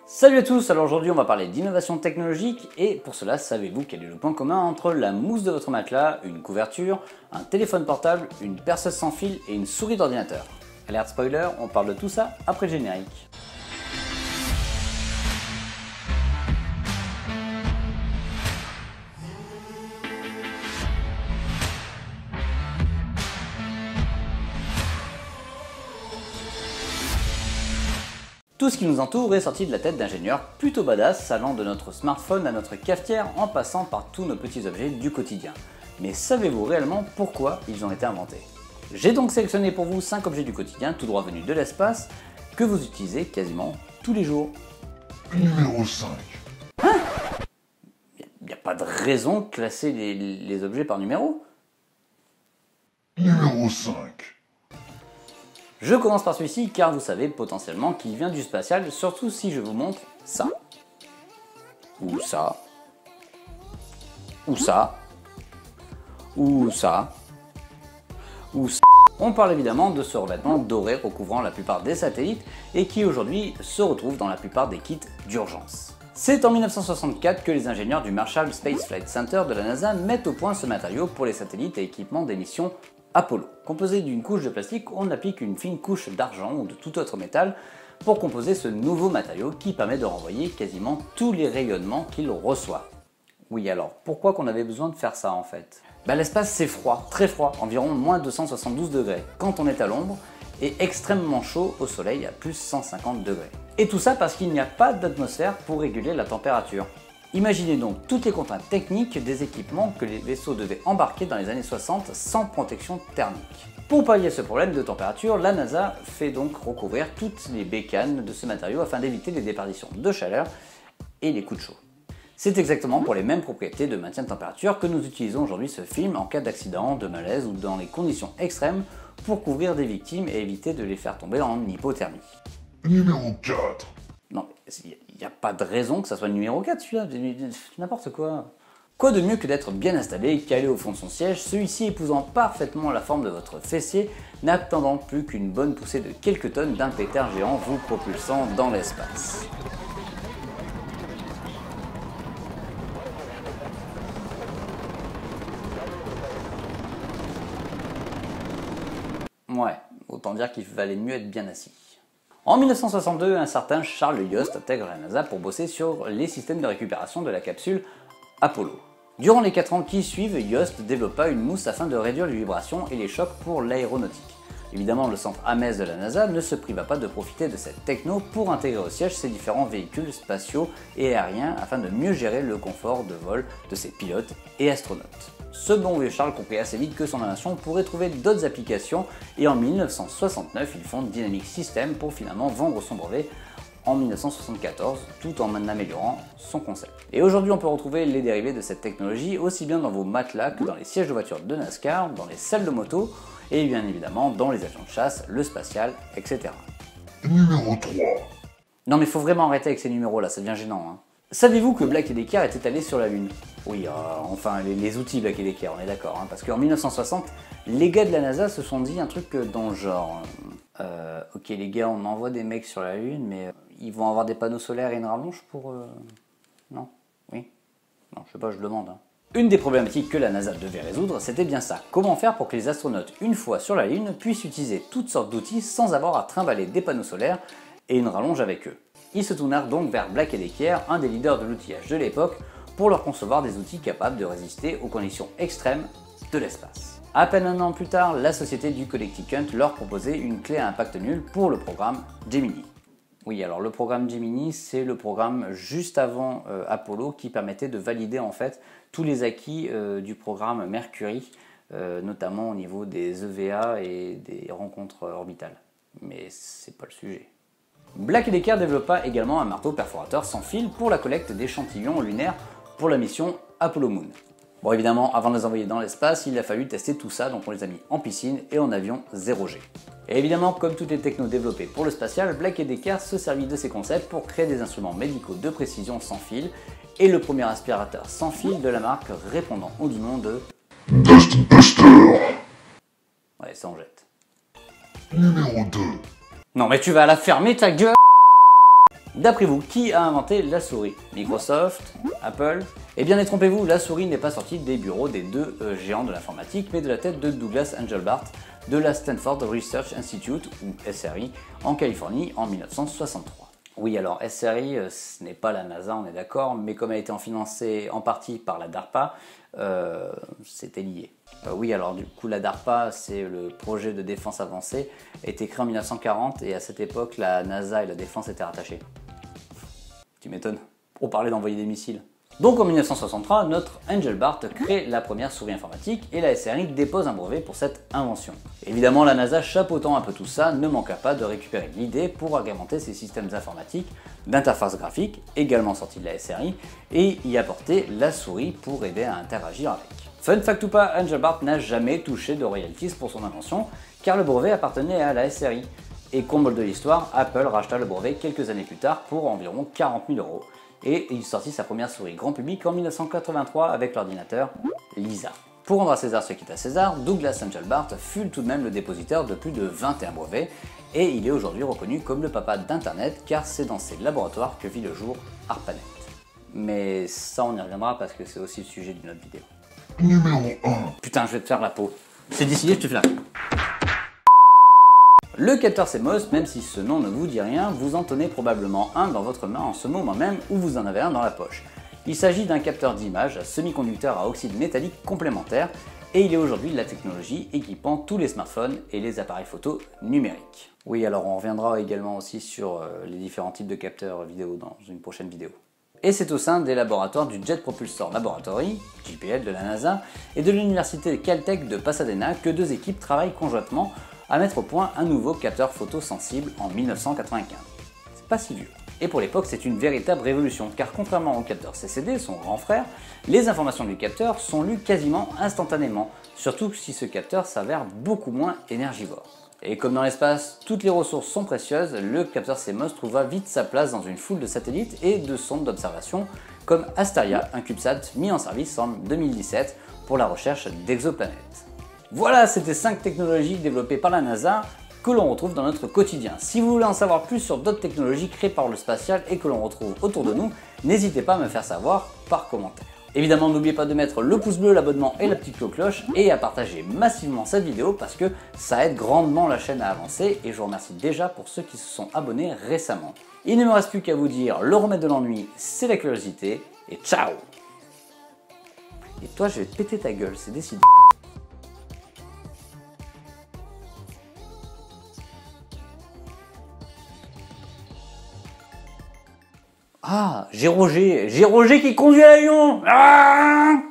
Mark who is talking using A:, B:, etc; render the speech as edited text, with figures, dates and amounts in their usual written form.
A: Salut à tous, alors aujourd'hui on va parler d'innovation technologique et pour cela savez-vous quel est le point commun entre la mousse de votre matelas, une couverture, un téléphone portable, une perceuse sans fil et une souris d'ordinateur? Alerte spoiler, on parle de tout ça après le générique. Tout ce qui nous entoure est sorti de la tête d'ingénieurs plutôt badass, allant de notre smartphone à notre cafetière en passant par tous nos petits objets du quotidien. Mais savez-vous réellement pourquoi ils ont été inventés? J'ai donc sélectionné pour vous 5 objets du quotidien tout droit venus de l'espace que vous utilisez quasiment tous les jours.
B: Numéro 5.
A: Hein? Il n'y a pas de raison de classer les objets par numéro.
B: Numéro 5.
A: Je commence par celui-ci car vous savez potentiellement qu'il vient du spatial, surtout si je vous montre ça. Ou ça. Ou ça. Ou ça. Ou ça. On parle évidemment de ce revêtement doré recouvrant la plupart des satellites et qui aujourd'hui se retrouve dans la plupart des kits d'urgence. C'est en 1964 que les ingénieurs du Marshall Space Flight Center de la NASA mettent au point ce matériau pour les satellites et équipements des missions Apollo. Composé d'une couche de plastique, on applique une fine couche d'argent ou de tout autre métal pour composer ce nouveau matériau qui permet de renvoyer quasiment tous les rayonnements qu'il reçoit. Oui, alors pourquoi qu'on avait besoin de faire ça en fait? L'espace c'est froid, très froid, environ moins 272 degrés quand on est à l'ombre et extrêmement chaud au soleil à plus 150 degrés. Et tout ça parce qu'il n'y a pas d'atmosphère pour réguler la température. Imaginez donc toutes les contraintes techniques des équipements que les vaisseaux devaient embarquer dans les années 60 sans protection thermique. Pour pallier ce problème de température, la NASA fait donc recouvrir toutes les bécanes de ce matériau afin d'éviter les déperditions de chaleur et les coups de chaud. C'est exactement pour les mêmes propriétés de maintien de température que nous utilisons aujourd'hui ce film en cas d'accident, de malaise ou dans les conditions extrêmes pour couvrir des victimes et éviter de les faire tomber en hypothermie.
B: Numéro 4.
A: Non, il n'y a pas de raison que ça soit le numéro 4 celui-là, n'importe quoi. Quoi de mieux que d'être bien installé, calé au fond de son siège, celui-ci épousant parfaitement la forme de votre fessier, n'attendant plus qu'une bonne poussée de quelques tonnes d'un péter géant vous propulsant dans l'espace. Ouais, autant dire qu'il valait mieux être bien assis. En 1962, un certain Charles Yost intègre la NASA pour bosser sur les systèmes de récupération de la capsule Apollo. Durant les 4 ans qui suivent, Yost développa une mousse afin de réduire les vibrations et les chocs pour l'aéronautique. Évidemment, le centre Ames de la NASA ne se priva pas de profiter de cette techno pour intégrer au siège ses différents véhicules spatiaux et aériens afin de mieux gérer le confort de vol de ses pilotes et astronautes. Ce bon vieux Charles comprit assez vite que son invention pourrait trouver d'autres applications et en 1969 il fonde Dynamic Systems pour finalement vendre son brevet en 1974 tout en améliorant son concept. Et aujourd'hui on peut retrouver les dérivés de cette technologie aussi bien dans vos matelas que dans les sièges de voitures de NASCAR, dans les salles de moto et bien évidemment dans les avions de chasse, le spatial, etc.
B: Numéro 3.
A: Non mais faut vraiment arrêter avec ces numéros là, ça devient gênant hein. Savez-vous que Black & Decker était allé sur la Lune? Oui, enfin les outils Black & Decker, on est d'accord, hein, parce qu'en 1960, les gars de la NASA se sont dit un truc dans le genre ok les gars, on envoie des mecs sur la Lune, mais ils vont avoir des panneaux solaires et une rallonge pour... Non? Oui? Non, je sais pas, je demande. Hein. Une des problématiques que la NASA devait résoudre, c'était bien ça. Comment faire pour que les astronautes, une fois sur la Lune, puissent utiliser toutes sortes d'outils sans avoir à trimballer des panneaux solaires et une rallonge avec eux. Ils se tournèrent donc vers Black & Decker, un des leaders de l'outillage de l'époque, pour leur concevoir des outils capables de résister aux conditions extrêmes de l'espace. À peine un an plus tard, la société du Connecticut leur proposait une clé à impact nul pour le programme Gemini. Oui, alors le programme Gemini, c'est le programme juste avant Apollo qui permettait de valider en fait tous les acquis du programme Mercury, notamment au niveau des EVA et des rencontres orbitales. Mais c'est pas le sujet. Black & Decker développa également un marteau perforateur sans fil pour la collecte d'échantillons lunaires pour la mission Apollo Moon. Bon évidemment, avant de les envoyer dans l'espace, il a fallu tester tout ça, donc on les a mis en piscine et en avion 0G. Et évidemment, comme toutes les technos développées pour le spatial, Black & Decker se servit de ces concepts pour créer des instruments médicaux de précision sans fil et le premier aspirateur sans fil de la marque répondant au du nom de
B: Dustbuster.
A: Ouais, ça en jette.
B: Numéro 2.
A: Non mais tu vas la fermer ta gueule. D'après vous, qui a inventé la souris? Microsoft? Apple? Eh bien détrompez-vous, la souris n'est pas sortie des bureaux des deux géants de l'informatique, mais de la tête de Douglas Engelbart de la Stanford Research Institute, ou SRI, en Californie en 1963. Oui, alors SRI, ce n'est pas la NASA, on est d'accord, mais comme elle a été financée en partie par la DARPA, c'était lié. Oui, alors du coup, la DARPA, c'est le projet de défense avancée, a été créé en 1940 et à cette époque, la NASA et la défense étaient rattachées. Tu m'étonnes, pour parler d'envoyer des missiles. Donc en 1963, notre Engelbart crée la première souris informatique et la SRI dépose un brevet pour cette invention. Évidemment, la NASA, chapeautant un peu tout ça, ne manqua pas de récupérer l'idée pour agrémenter ses systèmes informatiques d'interface graphique, également sortis de la SRI, et y apporter la souris pour aider à interagir avec. Fun fact ou pas, Engelbart n'a jamais touché de royalties pour son invention, car le brevet appartenait à la SRI. Et comble de l'histoire, Apple racheta le brevet quelques années plus tard pour environ 40 000 €. Et il sortit sa première souris grand public en 1983 avec l'ordinateur Lisa. Pour rendre à César ce qui est à César, Douglas Engelbart fut tout de même le dépositaire de plus de 21 brevets, et il est aujourd'hui reconnu comme le papa d'Internet car c'est dans ses laboratoires que vit le jour ARPANET. Mais ça on y reviendra parce que c'est aussi le sujet d'une autre vidéo.
B: Numéro 1.
A: Putain, je vais te faire la peau. C'est décidé, je te fais la peau. Le capteur CMOS, même si ce nom ne vous dit rien, vous en tenez probablement un dans votre main en ce moment même ou vous en avez un dans la poche. Il s'agit d'un capteur d'image semi-conducteur à oxyde métallique complémentaire et il est aujourd'hui la technologie équipant tous les smartphones et les appareils photo numériques. Oui, alors on reviendra également aussi sur les différents types de capteurs vidéo dans une prochaine vidéo. Et c'est au sein des laboratoires du Jet Propulsor Laboratory, JPL de la NASA, et de l'université Caltech de Pasadena que deux équipes travaillent conjointement à mettre au point un nouveau capteur photo sensible en 1995. C'est pas si vieux. Et pour l'époque, c'est une véritable révolution, car contrairement au capteur CCD, son grand frère, les informations du capteur sont lues quasiment instantanément, surtout si ce capteur s'avère beaucoup moins énergivore. Et comme dans l'espace, toutes les ressources sont précieuses, le capteur CMOS trouva vite sa place dans une foule de satellites et de sondes d'observation, comme Astaria, un CubeSat mis en service en 2017 pour la recherche d'exoplanètes. Voilà, c'était 5 technologies développées par la NASA que l'on retrouve dans notre quotidien. Si vous voulez en savoir plus sur d'autres technologies créées par le spatial et que l'on retrouve autour de nous, n'hésitez pas à me faire savoir par commentaire. Évidemment, n'oubliez pas de mettre le pouce bleu, l'abonnement et la petite cloche et à partager massivement cette vidéo parce que ça aide grandement la chaîne à avancer et je vous remercie déjà pour ceux qui se sont abonnés récemment. Il ne me reste plus qu'à vous dire, le remède de l'ennui, c'est la curiosité et ciao! Et toi, je vais te péter ta gueule, c'est décidé. Ah, j'ai Roger qui conduit l'avion. Ah